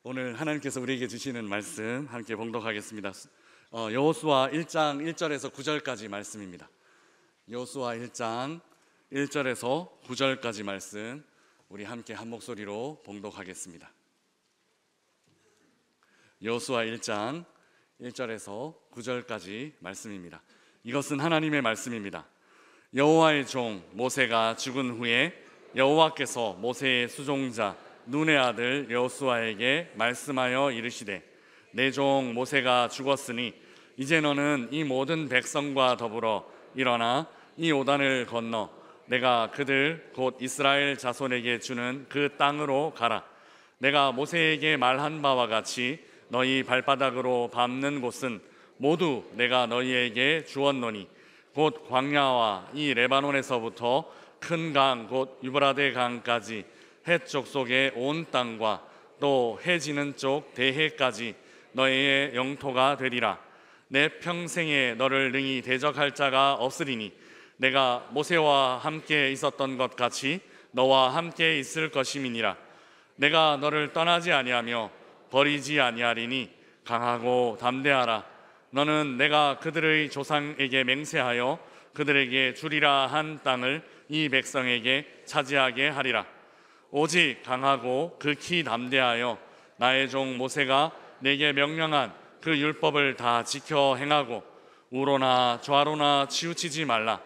오늘 하나님께서 우리에게 주시는 말씀 함께 봉독하겠습니다. 여호수아 1장 1절에서 9절까지 말씀입니다. 여호수아 1장 1절에서 9절까지 말씀 우리 함께 한 목소리로 봉독하겠습니다. 여호수아 1장 1절에서 9절까지 말씀입니다. 이것은 하나님의 말씀입니다. 여호와의 종 모세가 죽은 후에 여호와께서 모세의 수종자 눈의 아들 여호수아에게 말씀하여 이르시되, 내 종 모세가 죽었으니 이제 너는 이 모든 백성과 더불어 일어나 이 요단을 건너 내가 그들 곧 이스라엘 자손에게 주는 그 땅으로 가라. 내가 모세에게 말한 바와 같이 너희 발바닥으로 밟는 곳은 모두 내가 너희에게 주었노니 곧 광야와 이 레바논에서부터 큰 강 곧 유브라데 강까지 헷 족속의 온 땅과 또 해 지는 쪽 대해까지 너희의 영토가 되리라. 내 평생에 너를 능히 대적할 자가 없으리니 내가 모세와 함께 있었던 것 같이 너와 함께 있을 것임이니라. 내가 너를 떠나지 아니하며 버리지 아니하리니 강하고 담대하라. 너는 내가 그들의 조상에게 맹세하여 그들에게 주리라 한 땅을 이 백성에게 차지하게 하리라. 오직 강하고 극히 담대하여 나의 종 모세가 내게 명령한 그 율법을 다 지켜 행하고 우로나 좌로나 치우치지 말라.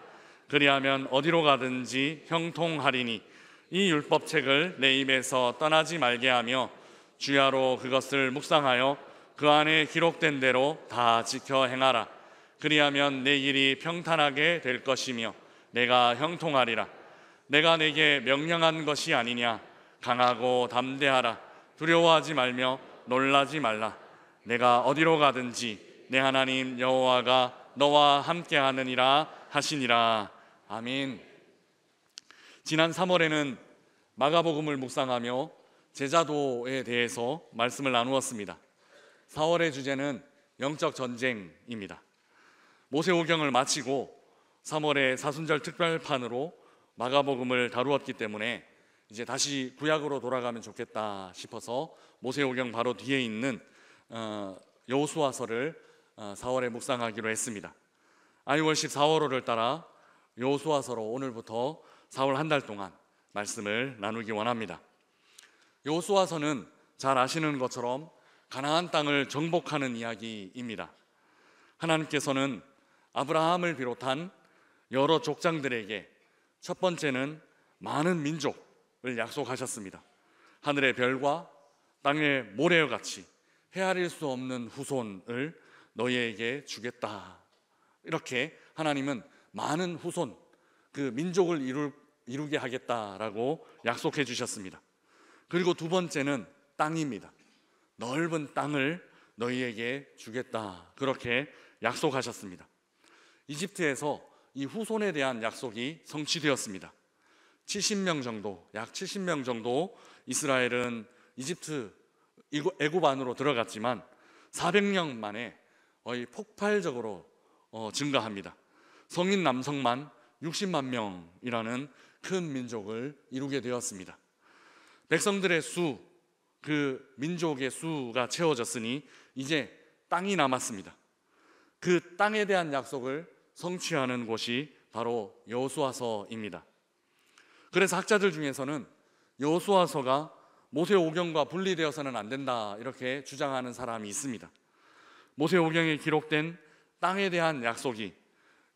그리하면 어디로 가든지 형통하리니 이 율법책을 내 입에서 떠나지 말게 하며 주야로 그것을 묵상하여 그 안에 기록된 대로 다 지켜 행하라. 그리하면 내 길이 평탄하게 될 것이며 내가 형통하리라. 내가 내게 명령한 것이 아니냐. 강하고 담대하라. 두려워하지 말며 놀라지 말라. 내가 어디로 가든지 내 하나님 여호와가 너와 함께 하느니라 하시니라. 아멘. 지난 3월에는 마가복음을 묵상하며 제자도에 대해서 말씀을 나누었습니다. 4월의 주제는 영적 전쟁입니다. 모세오경을 마치고 3월에 사순절 특별판으로 마가복음을 다루었기 때문에 이제 다시 구약으로 돌아가면 좋겠다 싶어서 모세오경 바로 뒤에 있는 여호수아서를 4월에 묵상하기로 했습니다. 아이월식 4월호를 따라 여호수아서로 오늘부터 4월 한 달 동안 말씀을 나누기 원합니다. 여호수아서는 잘 아시는 것처럼 가나안 땅을 정복하는 이야기입니다. 하나님께서는 아브라함을 비롯한 여러 족장들에게 첫 번째는 많은 민족을 약속하셨습니다. 하늘의 별과 땅의 모래와 같이 헤아릴 수 없는 후손을 너희에게 주겠다. 이렇게 하나님은 많은 후손, 그 민족을 이루게 하겠다라고 약속해 주셨습니다. 그리고 두 번째는 땅입니다. 넓은 땅을 너희에게 주겠다. 그렇게 약속하셨습니다. 이집트에서 이 후손에 대한 약속이 성취되었습니다. 70명 정도, 약 70명 정도 이스라엘은 이집트 애굽 안으로 들어갔지만 400년 만에 거의 폭발적으로 증가합니다. 성인 남성만 60만 명이라는 큰 민족을 이루게 되었습니다. 백성들의 수, 그 민족의 수가 채워졌으니 이제 땅이 남았습니다. 그 땅에 대한 약속을 성취하는 곳이 바로 여호수아서입니다. 그래서 학자들 중에서는 여호수아서가 모세오경과 분리되어서는 안 된다 이렇게 주장하는 사람이 있습니다. 모세오경에 기록된 땅에 대한 약속이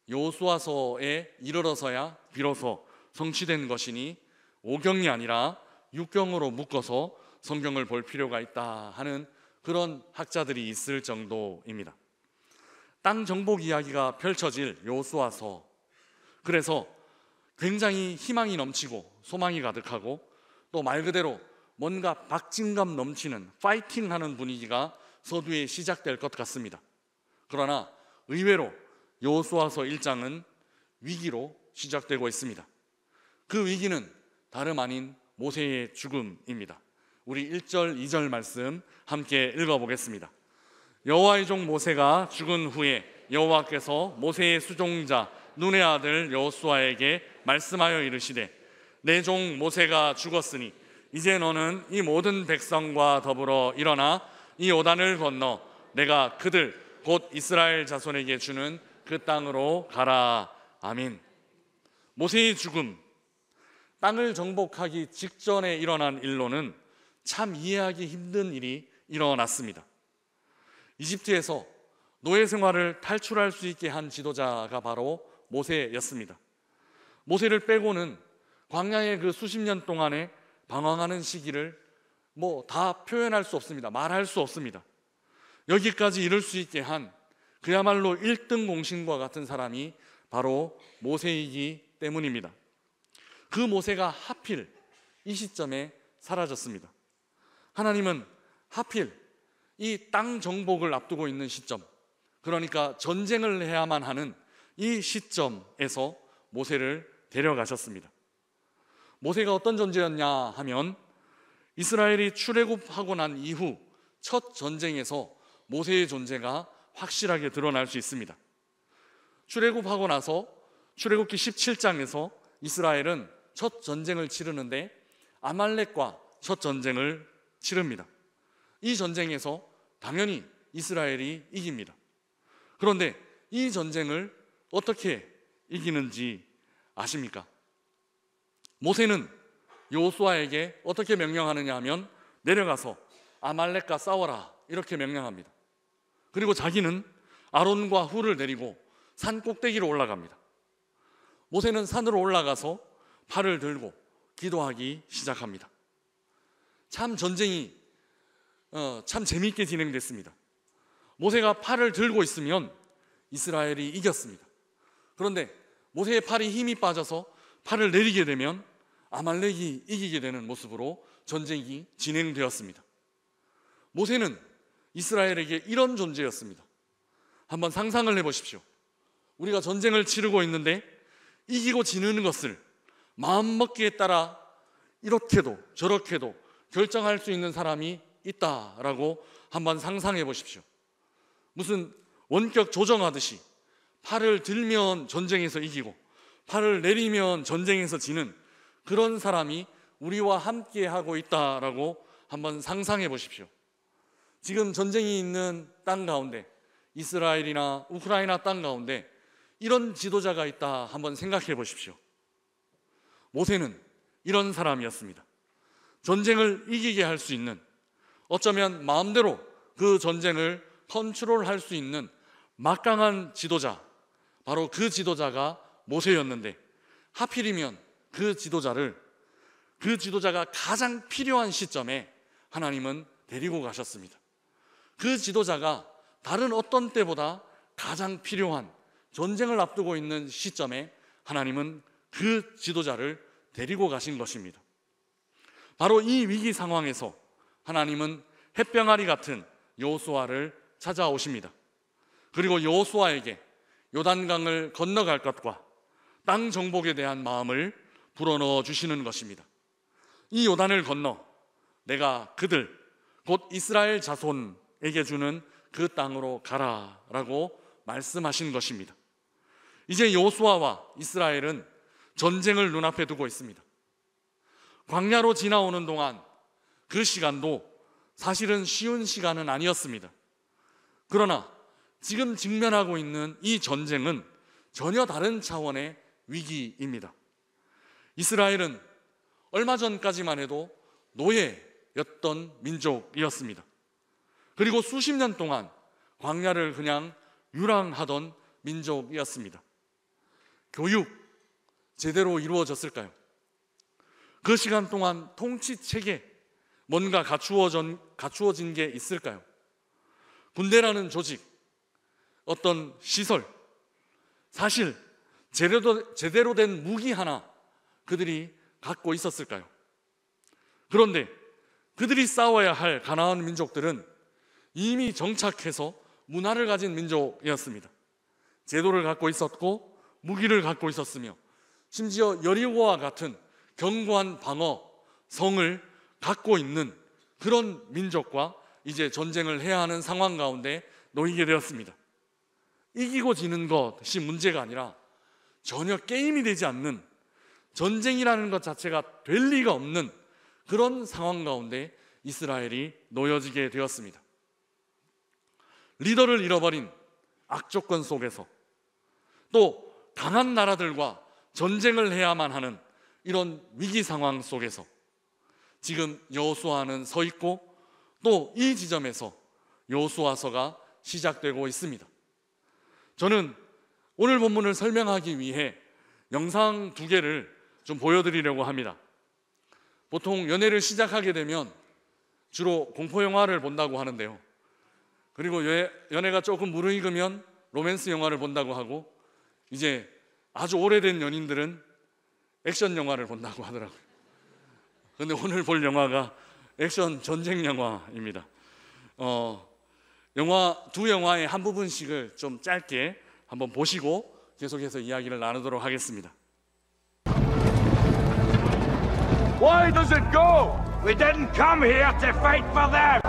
여호수아서에 이르러서야 비로소 성취된 것이니 오경이 아니라 육경으로 묶어서 성경을 볼 필요가 있다 하는 그런 학자들이 있을 정도입니다. 땅 정복 이야기가 펼쳐질 여호수아서, 그래서 굉장히 희망이 넘치고 소망이 가득하고 또 말 그대로 뭔가 박진감 넘치는 파이팅하는 분위기가 서두에 시작될 것 같습니다. 그러나 의외로 여호수아서 1장은 위기로 시작되고 있습니다. 그 위기는 다름 아닌 모세의 죽음입니다. 우리 1절, 2절 말씀 함께 읽어보겠습니다. 여호와의 종 모세가 죽은 후에 여호와께서 모세의 수종자 눈의 아들 여호수아에게 말씀하여 이르시되, 내 종 모세가 죽었으니 이제 너는 이 모든 백성과 더불어 일어나 이 요단을 건너 내가 그들 곧 이스라엘 자손에게 주는 그 땅으로 가라. 아멘. 모세의 죽음, 땅을 정복하기 직전에 일어난 일로는 참 이해하기 힘든 일이 일어났습니다. 이집트에서 노예 생활을 탈출할 수 있게 한 지도자가 바로 모세였습니다. 모세를 빼고는 광야의 그 수십 년 동안에 방황하는 시기를 다 표현할 수 없습니다. 말할 수 없습니다. 여기까지 이룰 수 있게 한 그야말로 1등 공신과 같은 사람이 바로 모세이기 때문입니다. 그 모세가 하필 이 시점에 사라졌습니다. 하나님은 하필 이 땅 정복을 앞두고 있는 시점, 그러니까 전쟁을 해야만 하는 이 시점에서 모세를 데려가셨습니다. 모세가 어떤 존재였냐 하면 이스라엘이 출애굽하고 난 이후 첫 전쟁에서 모세의 존재가 확실하게 드러날 수 있습니다. 출애굽하고 나서 출애굽기 17장에서 이스라엘은 첫 전쟁을 치르는데 아말렉과 첫 전쟁을 치릅니다. 이 전쟁에서 당연히 이스라엘이 이깁니다. 그런데 이 전쟁을 어떻게 이기는지 아십니까? 모세는 여호수아에게 어떻게 명령하느냐 하면 내려가서 아말렉과 싸워라 이렇게 명령합니다. 그리고 자기는 아론과 훌을 데리고 산 꼭대기로 올라갑니다. 모세는 산으로 올라가서 팔을 들고 기도하기 시작합니다. 참 전쟁이 참 재미있게 진행됐습니다. 모세가 팔을 들고 있으면 이스라엘이 이겼습니다. 그런데 모세의 팔이 힘이 빠져서 팔을 내리게 되면 아말렉이 이기게 되는 모습으로 전쟁이 진행되었습니다. 모세는 이스라엘에게 이런 존재였습니다. 한번 상상을 해보십시오. 우리가 전쟁을 치르고 있는데 이기고 지는 것을 마음먹기에 따라 이렇게도 저렇게도 결정할 수 있는 사람이 있다라고 한번 상상해 보십시오. 무슨 원격 조정하듯이 팔을 들면 전쟁에서 이기고 팔을 내리면 전쟁에서 지는 그런 사람이 우리와 함께 하고 있다라고 한번 상상해 보십시오. 지금 전쟁이 있는 땅 가운데, 이스라엘이나 우크라이나 땅 가운데 이런 지도자가 있다 한번 생각해 보십시오. 모세는 이런 사람이었습니다. 전쟁을 이기게 할 수 있는, 어쩌면 마음대로 그 전쟁을 컨트롤할 수 있는 막강한 지도자, 바로 그 지도자가 모세였는데 하필이면 그 지도자가 가장 필요한 시점에 하나님은 데리고 가셨습니다. 그 지도자가 다른 어떤 때보다 가장 필요한 전쟁을 앞두고 있는 시점에 하나님은 그 지도자를 데리고 가신 것입니다. 바로 이 위기 상황에서 하나님은 햇병아리 같은 여호수아를 찾아오십니다. 그리고 여호수아에게 요단강을 건너갈 것과 땅 정복에 대한 마음을 불어넣어 주시는 것입니다. 이 요단을 건너 내가 그들 곧 이스라엘 자손에게 주는 그 땅으로 가라라고 말씀하신 것입니다. 이제 여호수아와 이스라엘은 전쟁을 눈앞에 두고 있습니다. 광야로 지나오는 동안 그 시간도 사실은 쉬운 시간은 아니었습니다. 그러나 지금 직면하고 있는 이 전쟁은 전혀 다른 차원의 위기입니다. 이스라엘은 얼마 전까지만 해도 노예였던 민족이었습니다. 그리고 수십 년 동안 광야를 그냥 유랑하던 민족이었습니다. 교육 제대로 이루어졌을까요? 그 시간 동안 통치 체계 뭔가 갖추어진 게 있을까요? 군대라는 조직, 어떤 시설, 사실 제대로 된 무기 하나 그들이 갖고 있었을까요? 그런데 그들이 싸워야 할 가나안 민족들은 이미 정착해서 문화를 가진 민족이었습니다. 제도를 갖고 있었고 무기를 갖고 있었으며 심지어 여리고와 같은 견고한 방어 성을 갖고 있는 그런 민족과 이제 전쟁을 해야 하는 상황 가운데 놓이게 되었습니다. 이기고 지는 것이 문제가 아니라 전혀 게임이 되지 않는, 전쟁이라는 것 자체가 될 리가 없는 그런 상황 가운데 이스라엘이 놓여지게 되었습니다. 리더를 잃어버린 악조건 속에서, 또 강한 나라들과 전쟁을 해야만 하는 이런 위기 상황 속에서 지금 여호수아는 서 있고, 또 이 지점에서 여호수아서가 시작되고 있습니다. 저는 오늘 본문을 설명하기 위해 영상 2개를 좀 보여드리려고 합니다. 보통 연애를 시작하게 되면 주로 공포 영화를 본다고 하는데요, 그리고 연애가 조금 무르익으면 로맨스 영화를 본다고 하고, 이제 아주 오래된 연인들은 액션 영화를 본다고 하더라고요. 근데 오늘 볼 영화가 액션 전쟁 영화입니다. 두 영화의 한 부분씩을 좀 짧게 한번 보시고 계속해서 이야기를 나누도록 하겠습니다. Why does it go? We didn't come here to fight for them.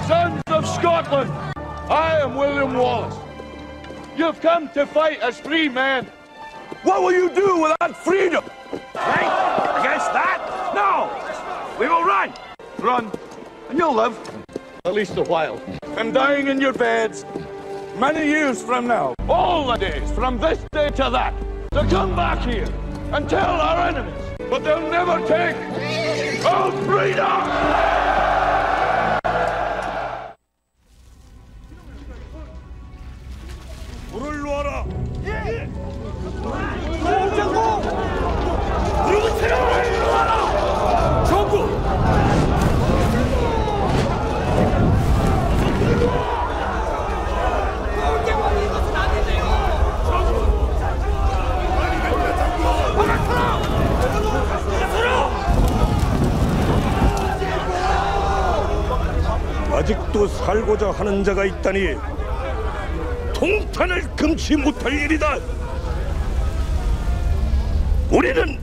Sons of Scotland, I am William Wallace. You've come to fight as free men. What will you do without freedom? Fight against that? No! We will run! Run, and you'll live. At least a while. And dying in your beds, many years from now, all the days, from this day to that, to come back here and tell our enemies, but they'll never take our freedom! 불을 놓아라. 예! 정부! 누구 테러를 놓아라! 정부! 아직도 살고자 하는 자가 있다니 통탄을 금치 못할 일이다. 우리는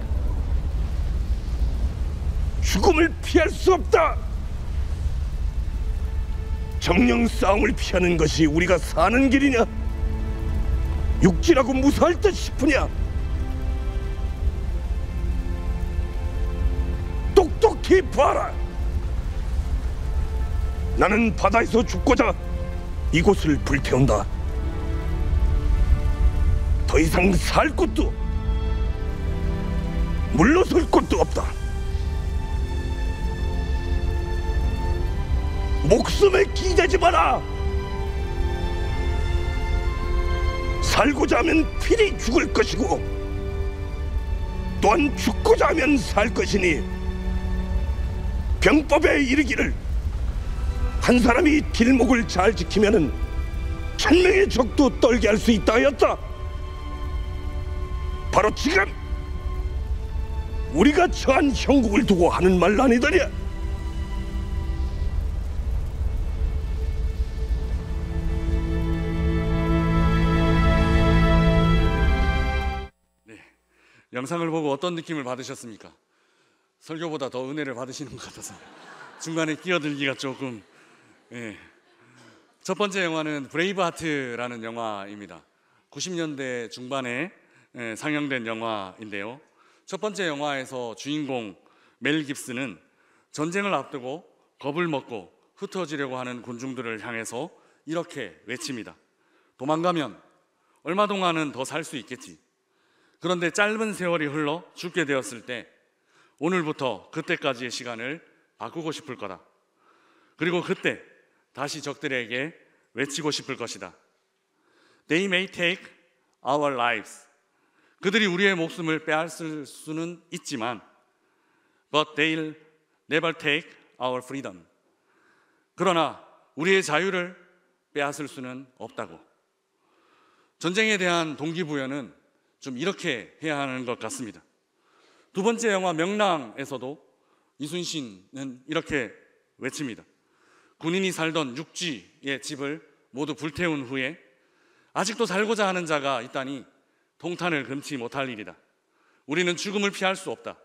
죽음을 피할 수 없다. 정령 싸움을 피하는 것이 우리가 사는 길이냐? 육지라고 무사할 듯 싶으냐? 똑똑히 봐라. 나는 바다에서 죽고자 이곳을 불태운다. 더 이상 살 곳도 물러설 곳도 없다. 목숨에 기대지 마라. 살고자 하면 필히 죽을 것이고, 또한 죽고자 하면 살 것이니, 병법에 이르기를 한 사람이 길목을 잘 지키면은 1000명의 적도 떨게 할 수 있다 하였다. 바로 지금 우리가 처한 형국을 두고 하는 말 아니더냐? 네, 영상을 보고 어떤 느낌을 받으셨습니까? 설교보다 더 은혜를 받으시는 것 같아서 중간에 끼어들기가 조금. 첫 번째 영화는 브레이브하트라는 영화입니다. 90년대 중반에 상영된 영화인데요, 첫 번째 영화에서 주인공 멜 깁슨은 전쟁을 앞두고 겁을 먹고 흩어지려고 하는 군중들을 향해서 이렇게 외칩니다. 도망가면 얼마 동안은 더 살 수 있겠지. 그런데 짧은 세월이 흘러 죽게 되었을 때 오늘부터 그때까지의 시간을 바꾸고 싶을 거다. 그리고 그때 다시 적들에게 외치고 싶을 것이다. They may take our lives. 그들이 우리의 목숨을 빼앗을 수는 있지만 But they'll never take our freedom. 그러나 우리의 자유를 빼앗을 수는 없다고. 전쟁에 대한 동기부여는 좀 이렇게 해야 하는 것 같습니다. 두 번째 영화 명랑에서도 이순신은 이렇게 외칩니다. 군인이 살던 육지의 집을 모두 불태운 후에 아직도 살고자 하는 자가 있다니 통탄을 금치 못할 일이다. 우리는 죽음을 피할 수 없다.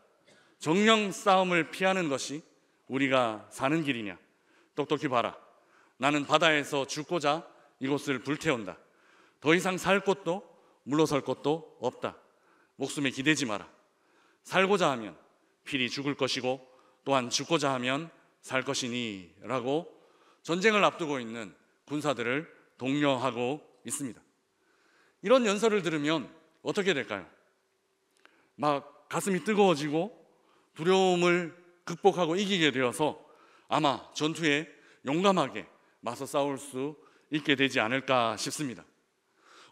정령 싸움을 피하는 것이 우리가 사는 길이냐? 똑똑히 봐라. 나는 바다에서 죽고자 이곳을 불태운다. 더 이상 살 곳도 물러설 곳도 없다. 목숨에 기대지 마라. 살고자 하면 필히 죽을 것이고 또한 죽고자 하면 살 것이니 라고 전쟁을 앞두고 있는 군사들을 독려하고 있습니다. 이런 연설을 들으면 어떻게 될까요? 막 가슴이 뜨거워지고 두려움을 극복하고 이기게 되어서 아마 전투에 용감하게 맞서 싸울 수 있게 되지 않을까 싶습니다.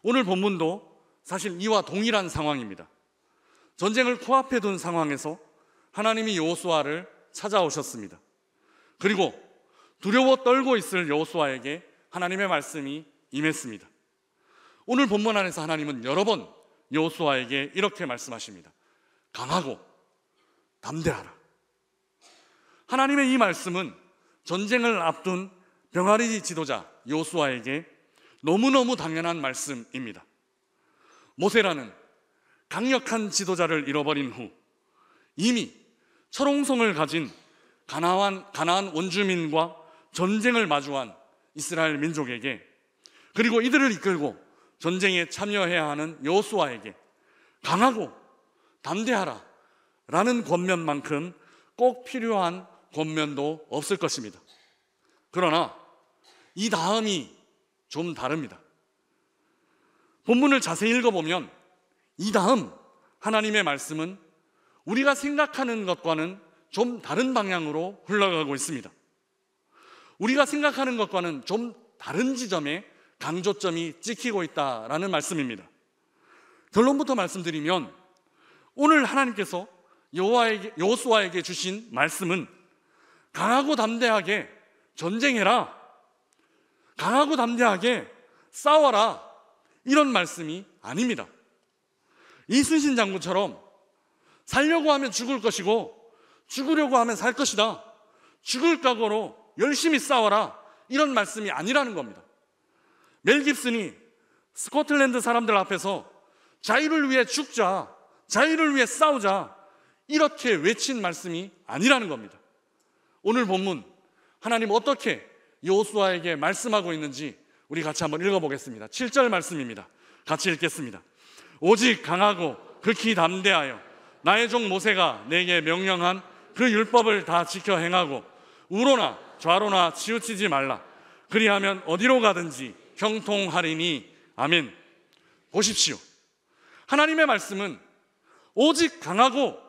오늘 본문도 사실 이와 동일한 상황입니다. 전쟁을 코앞에 둔 상황에서 하나님이 여호수아를 찾아오셨습니다. 그리고 두려워 떨고 있을 여호수아에게 하나님의 말씀이 임했습니다. 오늘 본문 안에서 하나님은 여러 번 여호수아에게 이렇게 말씀하십니다. 강하고 담대하라. 하나님의 이 말씀은 전쟁을 앞둔 병아리 지도자 여호수아에게 너무너무 당연한 말씀입니다. 모세라는 강력한 지도자를 잃어버린 후 이미 철옹성을 가진 가나안 원주민과 전쟁을 마주한 이스라엘 민족에게, 그리고 이들을 이끌고 전쟁에 참여해야 하는 여호수아에게 강하고 담대하라 라는 권면만큼 꼭 필요한 권면도 없을 것입니다. 그러나 이 다음이 좀 다릅니다. 본문을 자세히 읽어보면 이 다음 하나님의 말씀은 우리가 생각하는 것과는 좀 다른 방향으로 흘러가고 있습니다. 우리가 생각하는 것과는 좀 다른 지점에 강조점이 찍히고 있다라는 말씀입니다. 결론부터 말씀드리면 오늘 하나님께서 여호수아에게 주신 말씀은 강하고 담대하게 전쟁해라, 강하고 담대하게 싸워라, 이런 말씀이 아닙니다. 이순신 장군처럼 살려고 하면 죽을 것이고 죽으려고 하면 살 것이다, 죽을 각오로 열심히 싸워라, 이런 말씀이 아니라는 겁니다. 멜 깁슨이 스코틀랜드 사람들 앞에서 자유를 위해 죽자, 자유를 위해 싸우자, 이렇게 외친 말씀이 아니라는 겁니다. 오늘 본문 하나님 어떻게 여호수아에게 말씀하고 있는지 우리 같이 한번 읽어보겠습니다. 7절 말씀입니다. 같이 읽겠습니다. 오직 강하고 극히 담대하여 나의 종 모세가 내게 명령한 그 율법을 다 지켜 행하고 우로나 좌로나 치우치지 말라. 그리하면 어디로 가든지 형통하리니. 아멘. 보십시오. 하나님의 말씀은 오직 강하고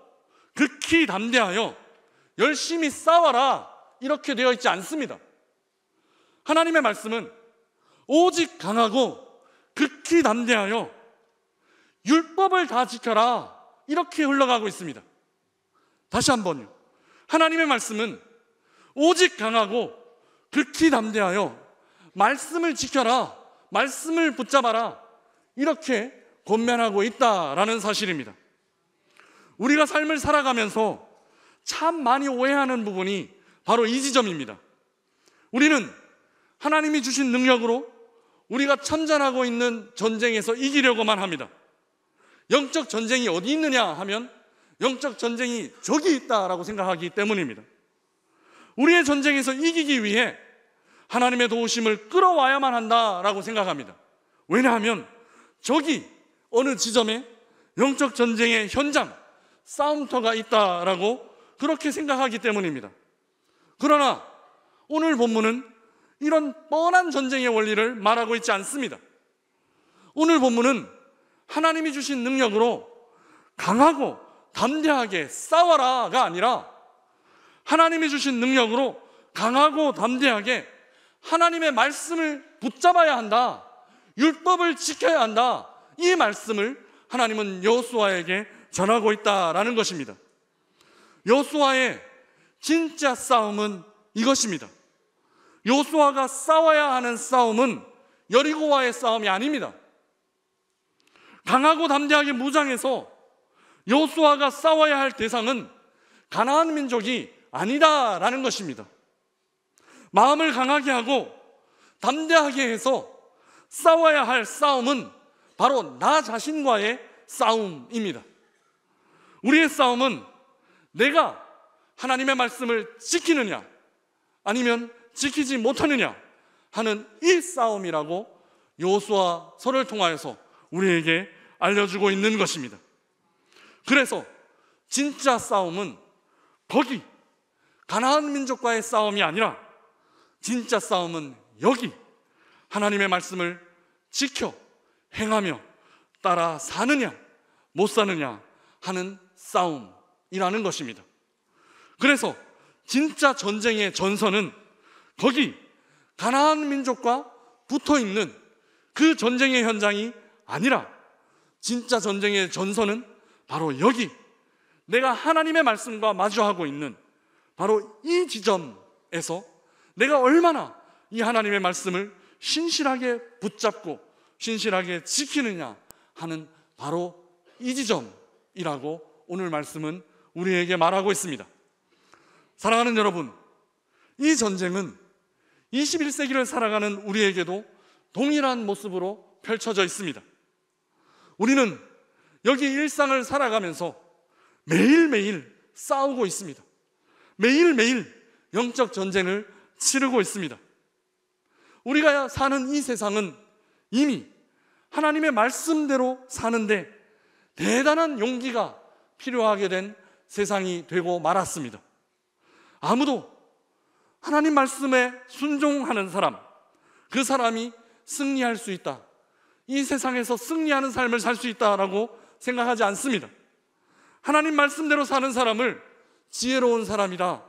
극히 담대하여 열심히 싸워라, 이렇게 되어 있지 않습니다. 하나님의 말씀은 오직 강하고 극히 담대하여 율법을 다 지켜라, 이렇게 흘러가고 있습니다. 다시 한번요. 하나님의 말씀은 오직 강하고 극히 담대하여 말씀을 지켜라, 말씀을 붙잡아라, 이렇게 권면하고 있다라는 사실입니다. 우리가 삶을 살아가면서 참 많이 오해하는 부분이 바로 이 지점입니다. 우리는 하나님이 주신 능력으로 우리가 참전하고 있는 전쟁에서 이기려고만 합니다. 영적 전쟁이 어디 있느냐 하면 영적 전쟁이 저기 있다라고 생각하기 때문입니다. 우리의 전쟁에서 이기기 위해 하나님의 도우심을 끌어와야만 한다라고 생각합니다. 왜냐하면 저기 어느 지점에 영적 전쟁의 현장, 싸움터가 있다라고 그렇게 생각하기 때문입니다. 그러나 오늘 본문은 이런 뻔한 전쟁의 원리를 말하고 있지 않습니다. 오늘 본문은 하나님이 주신 능력으로 강하고 담대하게 싸워라가 아니라 하나님이 주신 능력으로 강하고 담대하게 하나님의 말씀을 붙잡아야 한다, 율법을 지켜야 한다, 이 말씀을 하나님은 여호수아에게 전하고 있다라는 것입니다. 여호수아의 진짜 싸움은 이것입니다. 여호수아가 싸워야 하는 싸움은 여리고와의 싸움이 아닙니다. 강하고 담대하게 무장해서 여호수아가 싸워야 할 대상은 가나안 민족이 아니다라는 것입니다. 마음을 강하게 하고 담대하게 해서 싸워야 할 싸움은 바로 나 자신과의 싸움입니다. 우리의 싸움은 내가 하나님의 말씀을 지키느냐 아니면 지키지 못하느냐 하는 이 싸움이라고 여호수아서를 통하여서 우리에게 알려주고 있는 것입니다. 그래서 진짜 싸움은 거기 가나안 민족과의 싸움이 아니라 진짜 싸움은 여기 하나님의 말씀을 지켜 행하며 따라 사느냐 못 사느냐 하는 싸움이라는 것입니다. 그래서 진짜 전쟁의 전선은 거기 가나안 민족과 붙어있는 그 전쟁의 현장이 아니라 진짜 전쟁의 전선은 바로 여기 내가 하나님의 말씀과 마주하고 있는 바로 이 지점에서 내가 얼마나 이 하나님의 말씀을 신실하게 붙잡고 신실하게 지키느냐 하는 바로 이 지점이라고 오늘 말씀은 우리에게 말하고 있습니다. 사랑하는 여러분, 이 전쟁은 21세기를 살아가는 우리에게도 동일한 모습으로 펼쳐져 있습니다. 우리는 여기 일상을 살아가면서 매일매일 싸우고 있습니다. 매일매일 영적 전쟁을 치르고 있습니다. 우리가 사는 이 세상은 이미 하나님의 말씀대로 사는데 대단한 용기가 필요하게 된 세상이 되고 말았습니다. 아무도 하나님 말씀에 순종하는 사람, 그 사람이 승리할 수 있다, 이 세상에서 승리하는 삶을 살 수 있다라고 생각하지 않습니다. 하나님 말씀대로 사는 사람을 지혜로운 사람이다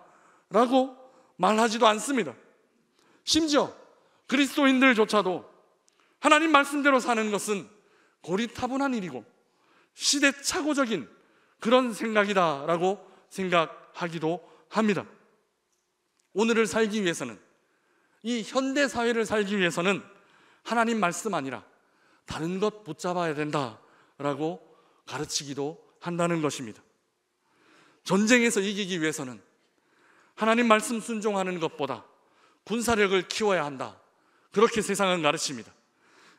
라고 말하지도 않습니다. 심지어 그리스도인들조차도 하나님 말씀대로 사는 것은 고리타분한 일이고 시대착오적인 그런 생각이다 라고 생각하기도 합니다. 오늘을 살기 위해서는, 이 현대 사회를 살기 위해서는 하나님 말씀 아니라 다른 것 붙잡아야 된다라고 가르치기도 한다는 것입니다. 전쟁에서 이기기 위해서는 하나님 말씀 순종하는 것보다 군사력을 키워야 한다, 그렇게 세상은 가르칩니다.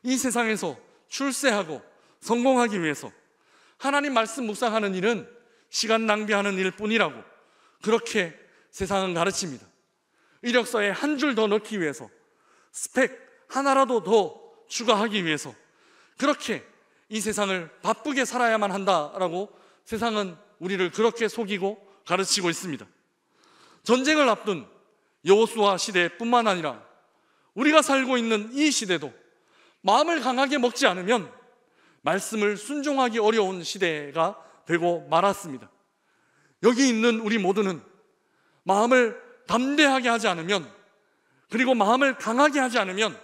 이 세상에서 출세하고 성공하기 위해서 하나님 말씀 묵상하는 일은 시간 낭비하는 일뿐이라고 그렇게 세상은 가르칩니다. 이력서에 한 줄 더 넣기 위해서, 스펙 하나라도 더 추가하기 위해서 그렇게 이 세상을 바쁘게 살아야만 한다라고 세상은 우리를 그렇게 속이고 가르치고 있습니다. 전쟁을 앞둔 여호수아 시대뿐만 아니라 우리가 살고 있는 이 시대도 마음을 강하게 먹지 않으면 말씀을 순종하기 어려운 시대가 되고 말았습니다. 여기 있는 우리 모두는 마음을 담대하게 하지 않으면, 그리고 마음을 강하게 하지 않으면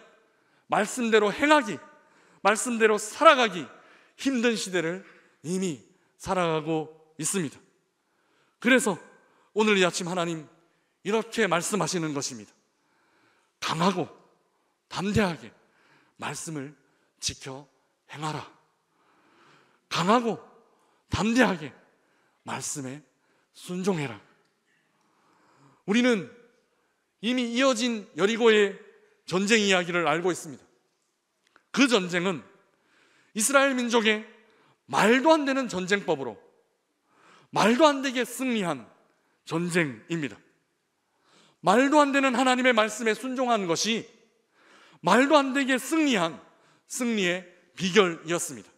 말씀대로 행하기, 말씀대로 살아가기 힘든 시대를 이미 살아가고 있습니다. 그래서 오늘 이 아침 하나님 이렇게 말씀하시는 것입니다. 강하고 담대하게 말씀을 지켜 행하라. 강하고 담대하게 말씀에 순종해라. 우리는 이미 이어진 여리고의 전쟁 이야기를 알고 있습니다. 그 전쟁은 이스라엘 민족의 말도 안 되는 전쟁법으로 말도 안 되게 승리한 전쟁입니다. 말도 안 되는 하나님의 말씀에 순종한 것이 말도 안 되게 승리한 승리의 비결이었습니다.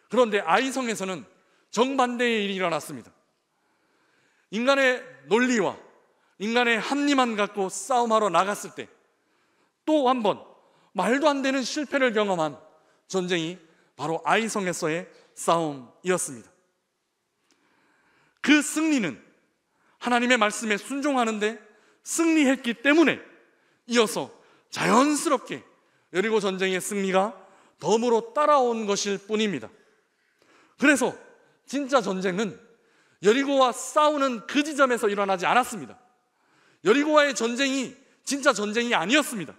그런데 아이성에서는 정반대의 일이 일어났습니다. 인간의 논리와 인간의 합리만 갖고 싸움하러 나갔을 때 또 한 번 말도 안 되는 실패를 경험한 전쟁이 바로 아이성에서의 싸움이었습니다. 그 승리는 하나님의 말씀에 순종하는데 승리했기 때문에 이어서 자연스럽게 여리고 전쟁의 승리가 덤으로 따라온 것일 뿐입니다. 그래서 진짜 전쟁은 여리고와 싸우는 그 지점에서 일어나지 않았습니다. 여리고와의 전쟁이 진짜 전쟁이 아니었습니다.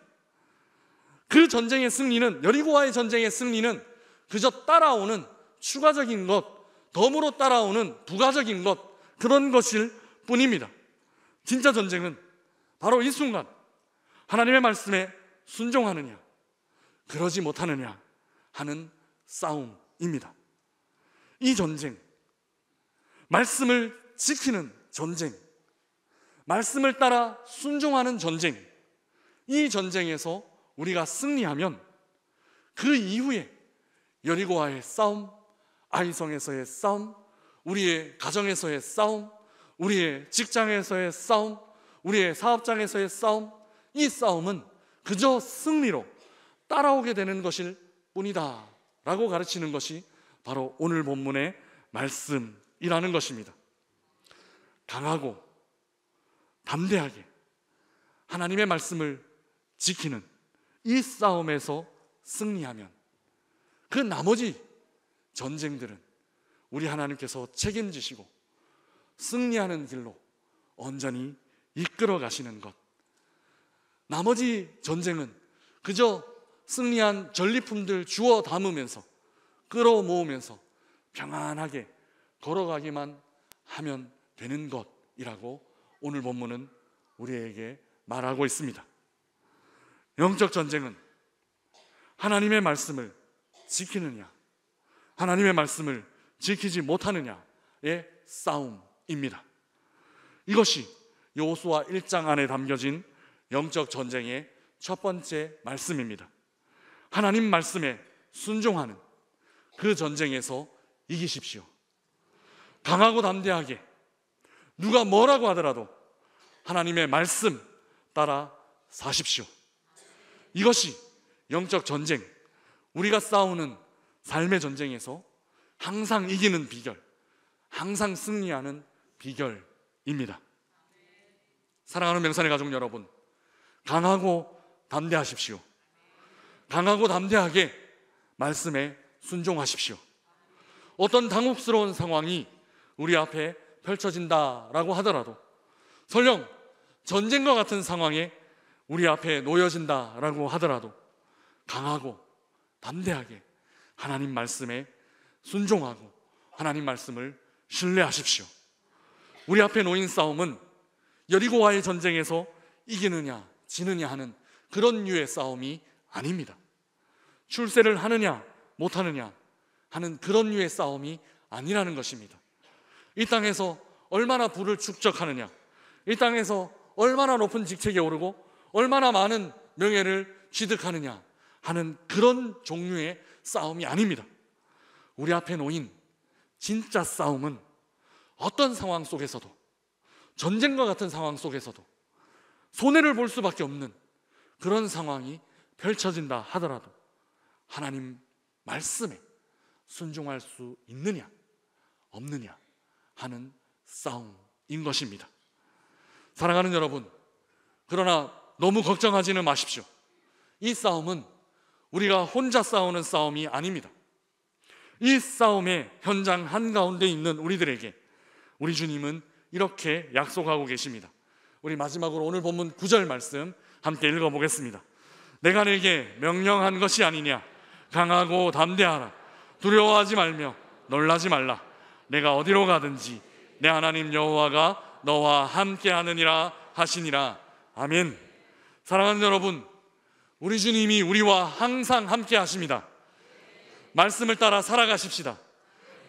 그 전쟁의 승리는, 여리고와의 전쟁의 승리는 그저 따라오는 추가적인 것, 덤으로 따라오는 부가적인 것, 그런 것일 뿐입니다. 진짜 전쟁은 바로 이 순간 하나님의 말씀에 순종하느냐 그러지 못하느냐 하는 싸움입니다. 이 전쟁, 말씀을 지키는 전쟁, 말씀을 따라 순종하는 전쟁, 이 전쟁에서 우리가 승리하면 그 이후에 여리고와의 싸움, 아이성에서의 싸움, 우리의 가정에서의 싸움, 우리의 직장에서의 싸움, 우리의 사업장에서의 싸움, 이 싸움은 그저 승리로 따라오게 되는 것일 뿐이다 라고 가르치는 것이 바로 오늘 본문의 말씀이라는 것입니다. 강하고 담대하게 하나님의 말씀을 지키는 이 싸움에서 승리하면 그 나머지 전쟁들은 우리 하나님께서 책임지시고 승리하는 길로 온전히 이끌어 가시는 것, 나머지 전쟁은 그저 승리한 전리품들 주워 담으면서 끌어모으면서 평안하게 걸어가기만 하면 되는 것이라고 오늘 본문은 우리에게 말하고 있습니다. 영적 전쟁은 하나님의 말씀을 지키느냐, 하나님의 말씀을 지키지 못하느냐의 싸움입니다. 이것이 여호수아 1장 안에 담겨진 영적 전쟁의 첫 번째 말씀입니다. 하나님 말씀에 순종하는 그 전쟁에서 이기십시오. 강하고 담대하게 누가 뭐라고 하더라도 하나님의 말씀 따라 사십시오. 이것이 영적 전쟁, 우리가 싸우는 삶의 전쟁에서 항상 이기는 비결, 항상 승리하는 비결입니다. 사랑하는 명산의 가족 여러분, 강하고 담대하십시오. 강하고 담대하게 말씀에 순종하십시오. 어떤 당혹스러운 상황이 우리 앞에 펼쳐진다라고 하더라도, 설령 전쟁과 같은 상황에 우리 앞에 놓여진다라고 하더라도 강하고 담대하게 하나님 말씀에 순종하고 하나님 말씀을 신뢰하십시오. 우리 앞에 놓인 싸움은 여리고와의 전쟁에서 이기느냐 지느냐 하는 그런 류의 싸움이 아닙니다. 출세를 하느냐 못하느냐 하는 그런 류의 싸움이 아니라는 것입니다. 이 땅에서 얼마나 부를 축적하느냐, 이 땅에서 얼마나 높은 직책에 오르고 얼마나 많은 명예를 취득하느냐 하는 그런 종류의 싸움이 아닙니다. 우리 앞에 놓인 진짜 싸움은 어떤 상황 속에서도, 전쟁과 같은 상황 속에서도 손해를 볼 수밖에 없는 그런 상황이 펼쳐진다 하더라도 하나님 말씀에 순종할 수 있느냐 없느냐 하는 싸움인 것입니다. 사랑하는 여러분, 그러나 너무 걱정하지는 마십시오. 이 싸움은 우리가 혼자 싸우는 싸움이 아닙니다. 이 싸움의 현장 한가운데 있는 우리들에게 우리 주님은 이렇게 약속하고 계십니다. 우리 마지막으로 오늘 본문 9절 말씀 함께 읽어보겠습니다. 내가 내게 명령한 것이 아니냐, 강하고 담대하라, 두려워하지 말며 놀라지 말라. 내가 어디로 가든지 내 하나님 여호와가 너와 함께하느니라 하시니라. 아멘. 사랑하는 여러분, 우리 주님이 우리와 항상 함께 하십니다. 말씀을 따라 살아가십시다.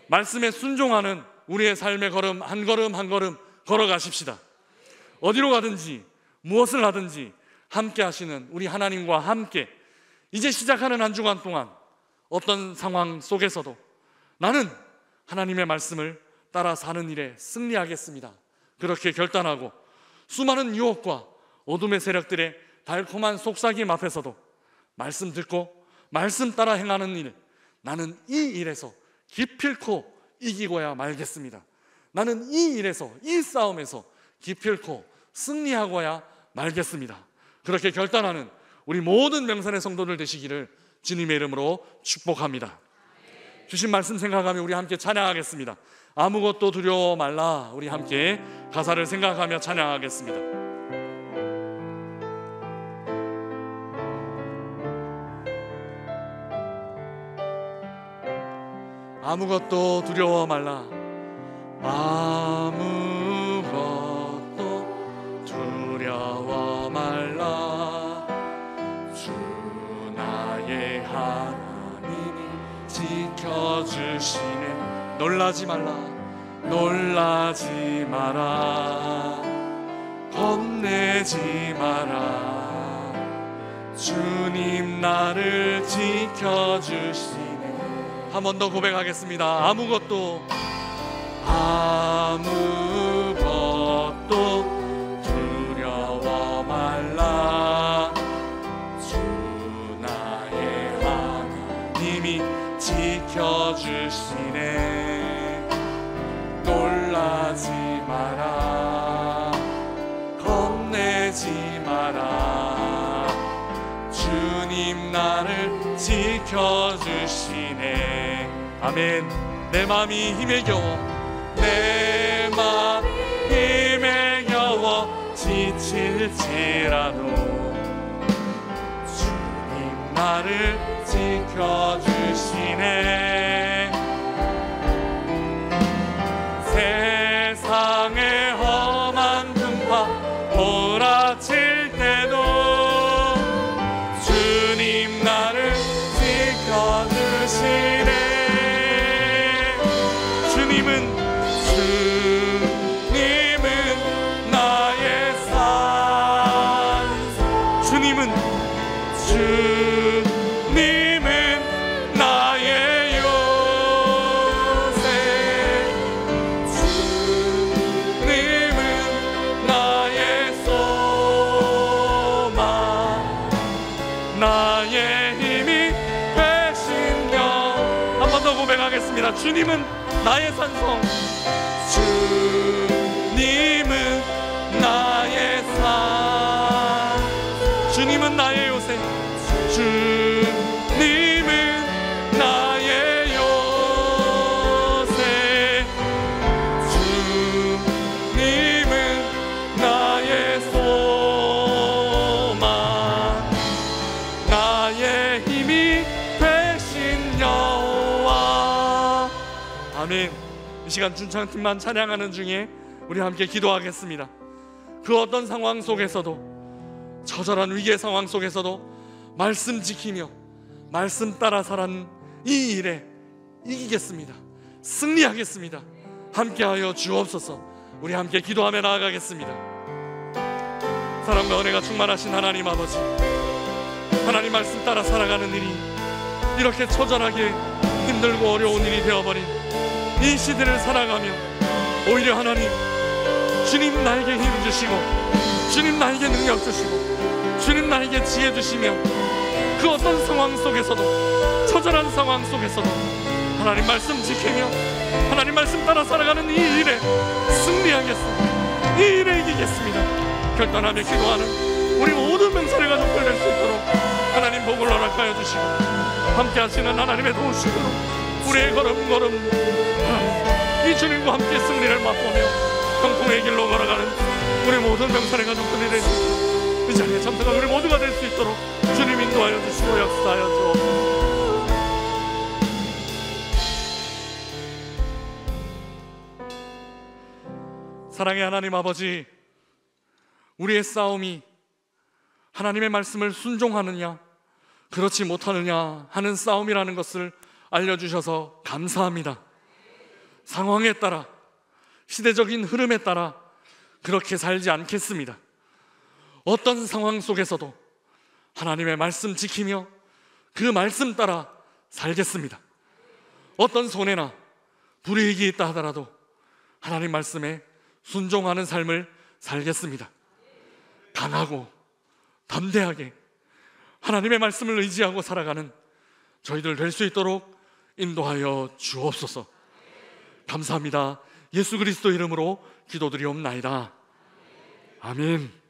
말씀에 순종하는 우리의 삶의 걸음 한 걸음 한 걸음 걸어가십시다. 어디로 가든지 무엇을 하든지 함께 하시는 우리 하나님과 함께 이제 시작하는 한 주간 동안 어떤 상황 속에서도 나는 하나님의 말씀을 따라 사는 일에 승리하겠습니다. 그렇게 결단하고 수많은 유혹과 어둠의 세력들의 달콤한 속삭임 앞에서도 말씀 듣고 말씀 따라 행하는 일, 나는 이 일에서 기필코 이기고야 말겠습니다. 나는 이 일에서, 이 싸움에서 기필코 승리하고야 말겠습니다. 그렇게 결단하는 우리 모든 명산의 성도들 되시기를 주님의 이름으로 축복합니다. 주신 말씀 생각하며 우리 함께 찬양하겠습니다. 아무것도 두려워 말라. 우리 함께 가사를 생각하며 찬양하겠습니다. 아무것도 두려워 말라. 아무것도 두려워 말라. 주 나의 하나님이 지켜주시네. 놀라지 말라. 놀라지 마라. 겁내지 마라. 주님 나를 지켜주시네. 한 번 더 고백하겠습니다. 아무것도 아무것도 두려워 말라. 주 나의 하나님이 지켜주시네. 놀라지 마라. 겁내지 마라. 주님 나를 지켜주시네. 아멘. 내 마음이 힘에 겨워, 내 마음 힘에 겨워 지칠지라도 주님 나를 지켜주시네. 세상의 험한 풍파 몰아칠 때도 주님 나를 지켜주시네. 주님은 나의 산. 주님은 나의 요새. 주님은 나의 소망. 나의 힘이 되시며. 한 번 더 고백하겠습니다. 주님은 나의 산성. 주님은 나의 산. 주님은 나의 요새. 주님은 나의 요새. 주님은 나의 소망. 나의 힘이 되신 여호와. 아멘. 이 시간 준창팀만 찬양하는 중에 우리 함께 기도하겠습니다. 그 어떤 상황 속에서도, 처절한 위기의 상황 속에서도 말씀 지키며 말씀 따라 살아가는 이 일에 이기겠습니다. 승리하겠습니다. 함께하여 주옵소서. 우리 함께 기도하며 나아가겠습니다. 사랑과 은혜가 충만하신 하나님 아버지, 하나님 말씀 따라 살아가는 일이 이렇게 처절하게 힘들고 어려운 일이 되어버린 이 시대를 살아가며 오히려 하나님, 주님 나에게 힘 주시고, 주님 나에게 능력 주시고, 주님 나에게 지혜 주시며, 그 어떤 상황 속에서도, 처절한 상황 속에서도 하나님 말씀 지키며 하나님 말씀 따라 살아가는 이 일에 승리하겠습니다. 이 일에 이기겠습니다. 결단하며 기도하는 우리 모든 명사의 가족들 될 수 있도록 하나님 복을 허락하여 주시고, 함께 하시는 하나님의 도우심으로 우리의 걸음걸음 이 주님과 함께 승리를 맛보며 형통의 길로 걸어가는 우리 모든 명사의 가족들이 될 수 있도록, 이 자리에 참석한 우리 모두가 될 수 있도록 주님 인도하여 주시고 역사하여 주옵소서. 사랑의 하나님 아버지, 우리의 싸움이 하나님의 말씀을 순종하느냐 그렇지 못하느냐 하는 싸움이라는 것을 알려주셔서 감사합니다. 상황에 따라, 시대적인 흐름에 따라 그렇게 살지 않겠습니다. 어떤 상황 속에서도 하나님의 말씀 지키며 그 말씀 따라 살겠습니다. 어떤 손해나 불이익이 있다 하더라도 하나님 말씀에 순종하는 삶을 살겠습니다. 강하고 담대하게 하나님의 말씀을 의지하고 살아가는 저희들 될 수 있도록 인도하여 주옵소서. 감사합니다. 예수 그리스도 이름으로 기도드리옵나이다. 아멘.